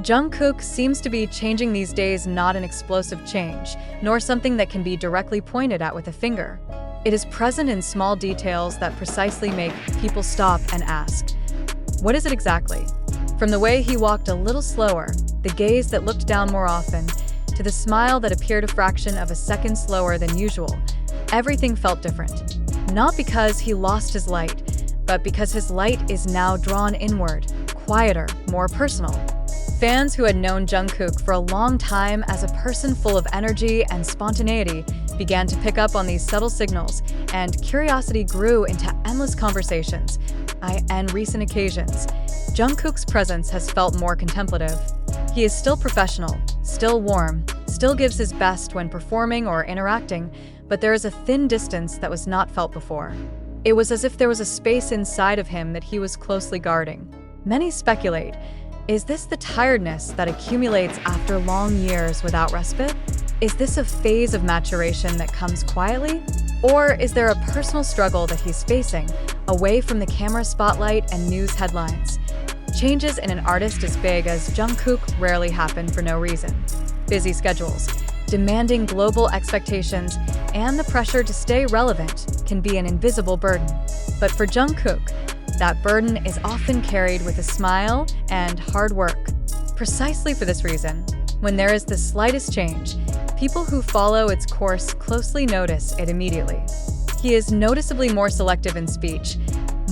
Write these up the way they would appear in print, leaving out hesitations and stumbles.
Jungkook seems to be changing these days, not an explosive change, nor something that can be directly pointed at with a finger. It is present in small details that precisely make people stop and ask, what is it exactly? From the way he walked a little slower, the gaze that looked down more often, to the smile that appeared a fraction of a second slower than usual, everything felt different. Not because he lost his light, but because his light is now drawn inward, quieter, more personal. Fans who had known Jungkook for a long time as a person full of energy and spontaneity began to pick up on these subtle signals, and curiosity grew into endless conversations. And recent occasions, Jungkook's presence has felt more contemplative. He is still professional, still warm, still gives his best when performing or interacting, but there is a thin distance that was not felt before. It was as if there was a space inside of him that he was closely guarding. Many speculate, is this the tiredness that accumulates after long years without respite? Is this a phase of maturation that comes quietly? Or is there a personal struggle that he's facing, away from the camera spotlight and news headlines? Changes in an artist as big as Jungkook rarely happen for no reason. Busy schedules, demanding global expectations, and the pressure to stay relevant can be an invisible burden. But for Jungkook, that burden is often carried with a smile and hard work. Precisely for this reason, when there is the slightest change, people who follow its course closely notice it immediately. He is noticeably more selective in speech,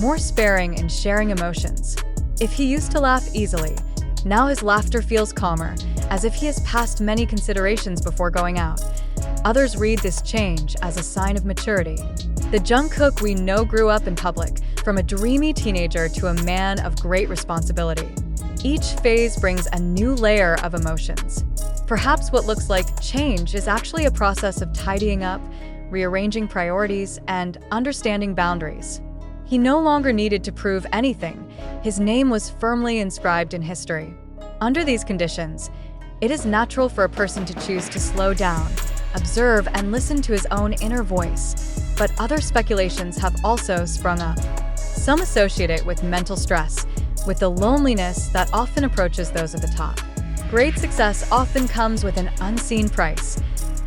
more sparing in sharing emotions. If he used to laugh easily, now his laughter feels calmer, as if he has passed many considerations before going out. Others read this change as a sign of maturity. The Jungkook we know grew up in public, from a dreamy teenager to a man of great responsibility. Each phase brings a new layer of emotions. Perhaps what looks like change is actually a process of tidying up, rearranging priorities, and understanding boundaries. He no longer needed to prove anything. His name was firmly inscribed in history. Under these conditions, it is natural for a person to choose to slow down, observe, and listen to his own inner voice. But other speculations have also sprung up. Some associate it with mental stress, with the loneliness that often approaches those at the top. Great success often comes with an unseen price: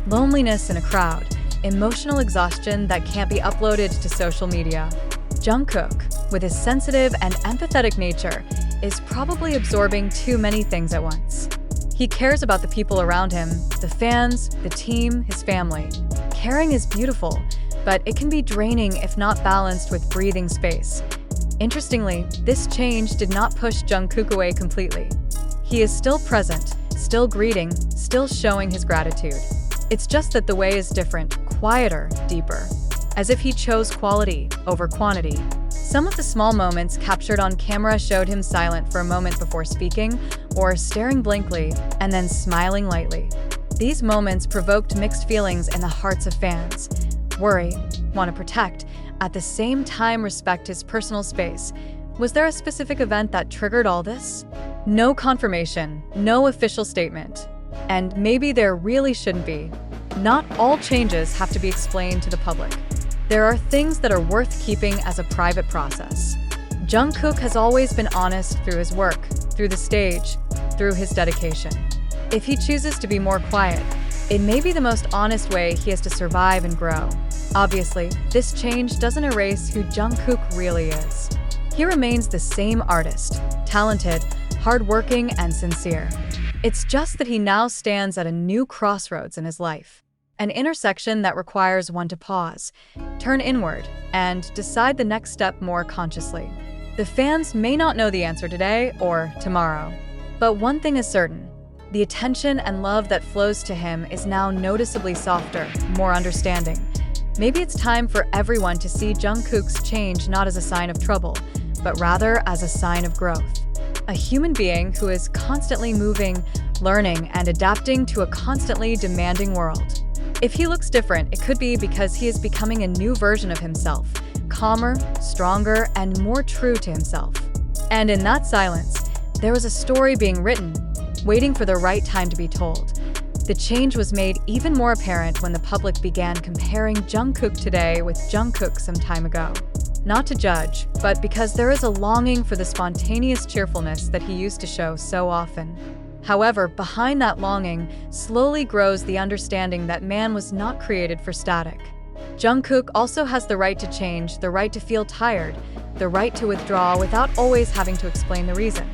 loneliness in a crowd, emotional exhaustion that can't be uploaded to social media. Jungkook, with his sensitive and empathetic nature, is probably absorbing too many things at once. He cares about the people around him, the fans, the team, his family. Caring is beautiful, but it can be draining if not balanced with breathing space. Interestingly, this change did not push Jungkook away completely. He is still present, still greeting, still showing his gratitude. It's just that the way is different, quieter, deeper. As if he chose quality over quantity. Some of the small moments captured on camera showed him silent for a moment before speaking, or staring blankly, and then smiling lightly. These moments provoked mixed feelings in the hearts of fans. Worry, want to protect, at the same time respect his personal space. Was there a specific event that triggered all this? No confirmation, no official statement. And maybe there really shouldn't be. Not all changes have to be explained to the public. There are things that are worth keeping as a private process. Jungkook has always been honest through his work, through the stage, through his dedication. If he chooses to be more quiet, it may be the most honest way he has to survive and grow. Obviously, this change doesn't erase who Jungkook really is. He remains the same artist, talented, hardworking, and sincere. It's just that he now stands at a new crossroads in his life, an intersection that requires one to pause, turn inward, and decide the next step more consciously. The fans may not know the answer today or tomorrow, but one thing is certain: the attention and love that flows to him is now noticeably softer, more understanding. Maybe it's time for everyone to see Jungkook's change not as a sign of trouble, but rather as a sign of growth. A human being who is constantly moving, learning, and adapting to a constantly demanding world. If he looks different, it could be because he is becoming a new version of himself, calmer, stronger, and more true to himself. And in that silence, there was a story being written, waiting for the right time to be told. The change was made even more apparent when the public began comparing Jungkook today with Jungkook some time ago. Not to judge, but because there is a longing for the spontaneous cheerfulness that he used to show so often. However, behind that longing slowly grows the understanding that man was not created for static. Jungkook also has the right to change, the right to feel tired, the right to withdraw without always having to explain the reason.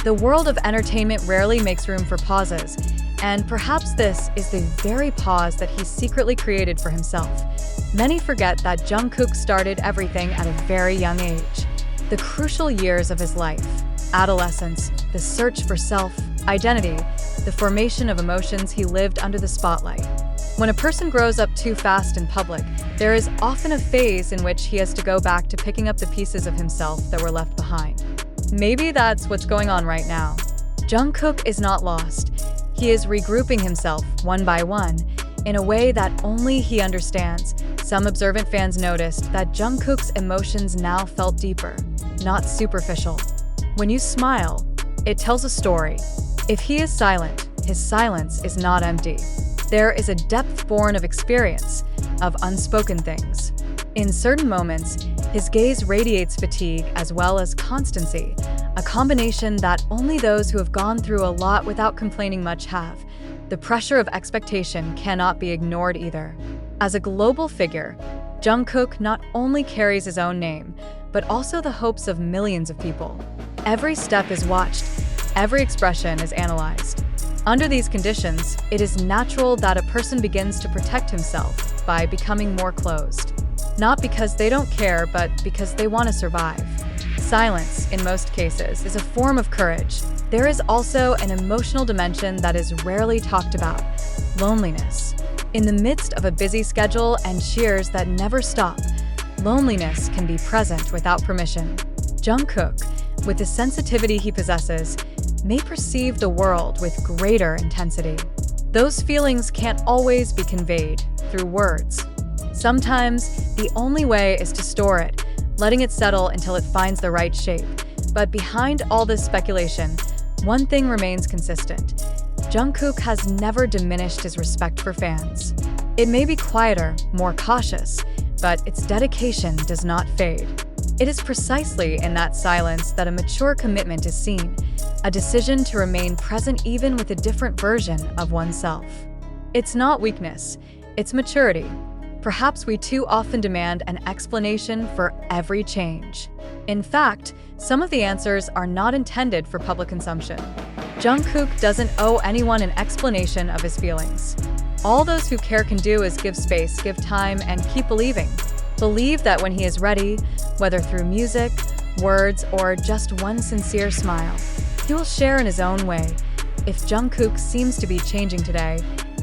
The world of entertainment rarely makes room for pauses, and perhaps this is the very pause that he's secretly created for himself. Many forget that Jungkook started everything at a very young age. The crucial years of his life, adolescence, the search for self-identity, the formation of emotions he lived under the spotlight. When a person grows up too fast in public, there is often a phase in which he has to go back to picking up the pieces of himself that were left behind. Maybe that's what's going on right now. Jungkook is not lost. He is regrouping himself one by one in a way that only he understands. Some observant fans noticed that Jungkook's emotions now felt deeper, not superficial. When you smile, it tells a story. If he is silent, his silence is not empty. There is a depth born of experience, of unspoken things. In certain moments, his gaze radiates fatigue as well as constancy, a combination that only those who have gone through a lot without complaining much have. The pressure of expectation cannot be ignored either. As a global figure, Jungkook not only carries his own name, but also the hopes of millions of people. Every step is watched, every expression is analyzed. Under these conditions, it is natural that a person begins to protect himself by becoming more closed. Not because they don't care, but because they want to survive. Silence, in most cases, is a form of courage. There is also an emotional dimension that is rarely talked about: loneliness. In the midst of a busy schedule and cheers that never stop, loneliness can be present without permission. Jungkook, with the sensitivity he possesses, may perceive the world with greater intensity. Those feelings can't always be conveyed through words. Sometimes, the only way is to store it, letting it settle until it finds the right shape. But behind all this speculation, one thing remains consistent. Jungkook has never diminished his respect for fans. It may be quieter, more cautious, but its dedication does not fade. It is precisely in that silence that a mature commitment is seen, a decision to remain present even with a different version of oneself. It's not weakness, it's maturity. Perhaps we too often demand an explanation for every change. In fact, some of the answers are not intended for public consumption. Jungkook doesn't owe anyone an explanation of his feelings. All those who care can do is give space, give time, and keep believing. Believe that when he is ready, whether through music, words, or just one sincere smile, he will share in his own way. If Jungkook seems to be changing today,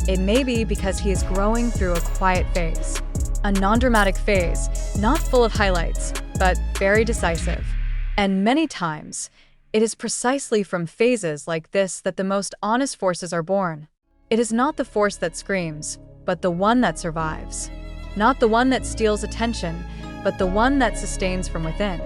it may be because he is growing through a quiet phase. A non-dramatic phase, not full of highlights, but very decisive. And many times, it is precisely from phases like this that the most honest forces are born. It is not the force that screams, but the one that survives. Not the one that steals attention, but the one that sustains from within.